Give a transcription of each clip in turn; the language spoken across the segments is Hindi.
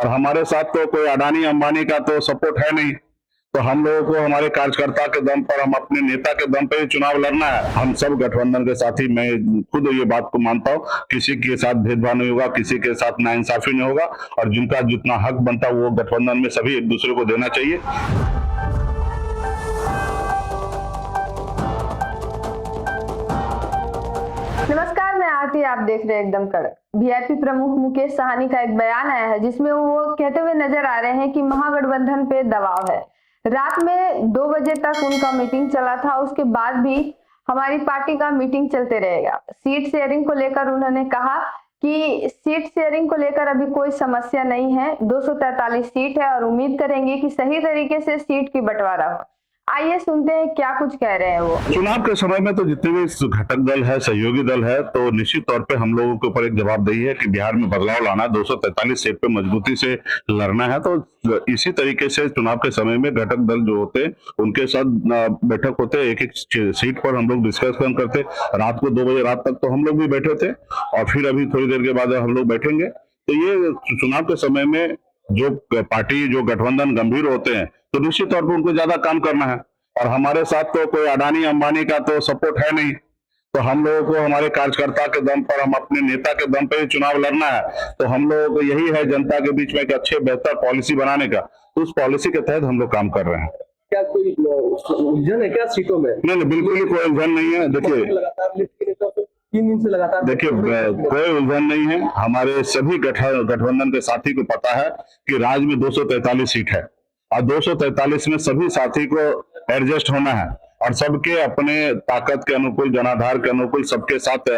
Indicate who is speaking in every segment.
Speaker 1: और हमारे साथ तो कोई अडानी अंबानी का तो सपोर्ट है नहीं। तो हम लोगों को हमारे कार्यकर्ता के दम पर, हम अपने नेता के दम पर ही चुनाव लड़ना है। हम सब गठबंधन के साथी, मैं खुद ये बात को मानता हूँ, किसी के साथ भेदभाव नहीं होगा, किसी के साथ नाइंसाफी नहीं होगा, और जिनका जितना हक बनता है वो गठबंधन में सभी एक दूसरे को देना चाहिए।
Speaker 2: नमस्कार, मैं आरती, आप देख रहे हैं एकदम कड़क। वीआईपी प्रमुख मुकेश साहनी का एक बयान आया है जिसमें वो कहते हुए नजर आ रहे हैं कि महागठबंधन पे दबाव है। रात में 2 बजे तक उनका मीटिंग चला था, उसके बाद भी हमारी पार्टी का मीटिंग चलते रहेगा। सीट शेयरिंग को लेकर उन्होंने कहा कि सीट शेयरिंग को लेकर अभी कोई समस्या नहीं है, 243 सीट है और उम्मीद करेंगे कि सही तरीके से सीट की बंटवारा हो। आइए सुनते हैं क्या कुछ कह रहे हैं वो।
Speaker 1: चुनाव के समय में तो जितने भी घटक दल है, सहयोगी दल है, तो निश्चित तौर पे हम लोगों के ऊपर एक जवाबदेही है कि बिहार में बदलाव लाना, 243 सीट पे मजबूती से लड़ना है। तो इसी तरीके से चुनाव के समय में घटक दल जो होते हैं उनके साथ बैठक होते, एक एक सीट पर हम लोग डिस्कशन करते। रात को 2 बजे रात तक तो हम लोग भी बैठे थे, और फिर अभी थोड़ी देर के बाद हम लोग बैठेंगे। तो ये चुनाव के समय में जो पार्टी, जो गठबंधन गंभीर होते हैं, तो निश्चित तौर पर उनको ज्यादा काम करना है। और हमारे साथ तो कोई अडानी अंबानी का तो सपोर्ट है नहीं। तो हम लोगों को हमारे कार्यकर्ता के दम पर, हम अपने नेता के दम पर ही चुनाव लड़ना है। तो हम लोगों को यही है जनता के बीच में एक अच्छे बेहतर पॉलिसी बनाने का, तो उस पॉलिसी के तहत हम लोग काम कर रहे हैं।
Speaker 3: क्या कोई उलझन है क्या सीटों में?
Speaker 1: नहीं, बिल्कुल ही कोई उलझन नहीं है। देखिए,
Speaker 3: 3 दिन से लगातार
Speaker 1: देखिए, कोई उलझन नहीं है। हमारे सभी गठबंधन के साथी को पता है कि राज्य में 243 सीट है, और 243 में सभी साथी को एडजस्ट होना है, और सबके अपने ताकत के अनुकूल, जनाधार के अनुकूल सबके साथ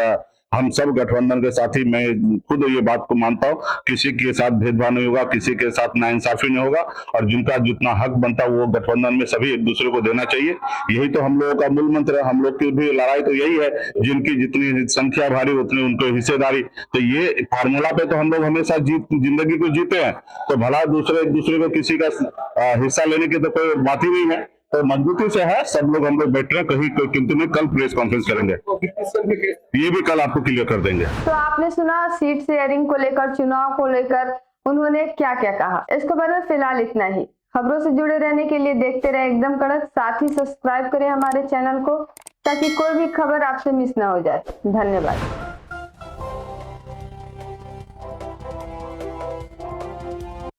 Speaker 1: हम सब गठबंधन के साथी, मैं खुद ये बात को मानता हूँ, किसी के साथ भेदभाव नहीं होगा, किसी के साथ नाइंसाफी नहीं होगा, और जिनका जितना हक बनता है वो गठबंधन में सभी एक दूसरे को देना चाहिए। यही तो हम लोगों का मूल मंत्र है। हम लोग की भी लड़ाई तो यही है, जिनकी जितनी संख्या भारी उतनी उनको हिस्सेदारी। तो ये फार्मूला पे तो हम लोग हमेशा जिंदगी को जीते हैं। तो भला एक दूसरे को किसी का हिस्सा लेने की तो कोई बात ही नहीं है। तो मजबूती से है, सब लोग हम लोग बैठ रहे हैं, कहीं कोई किंतु नहीं, कल प्रेस कॉन्फ्रेंस करेंगे, ये भी कल आपको क्लियर कर देंगे।
Speaker 2: तो आपने सुना सीट शेयरिंग को लेकर, चुनाव को लेकर उन्होंने क्या क्या कहा। इसके बारे में फिलहाल इतना ही। खबरों से जुड़े रहने के लिए देखते रहे एकदम कड़क, साथ ही सब्सक्राइब करें हमारे चैनल को ताकि कोई भी खबर आपसे मिस ना हो जाए। धन्यवाद।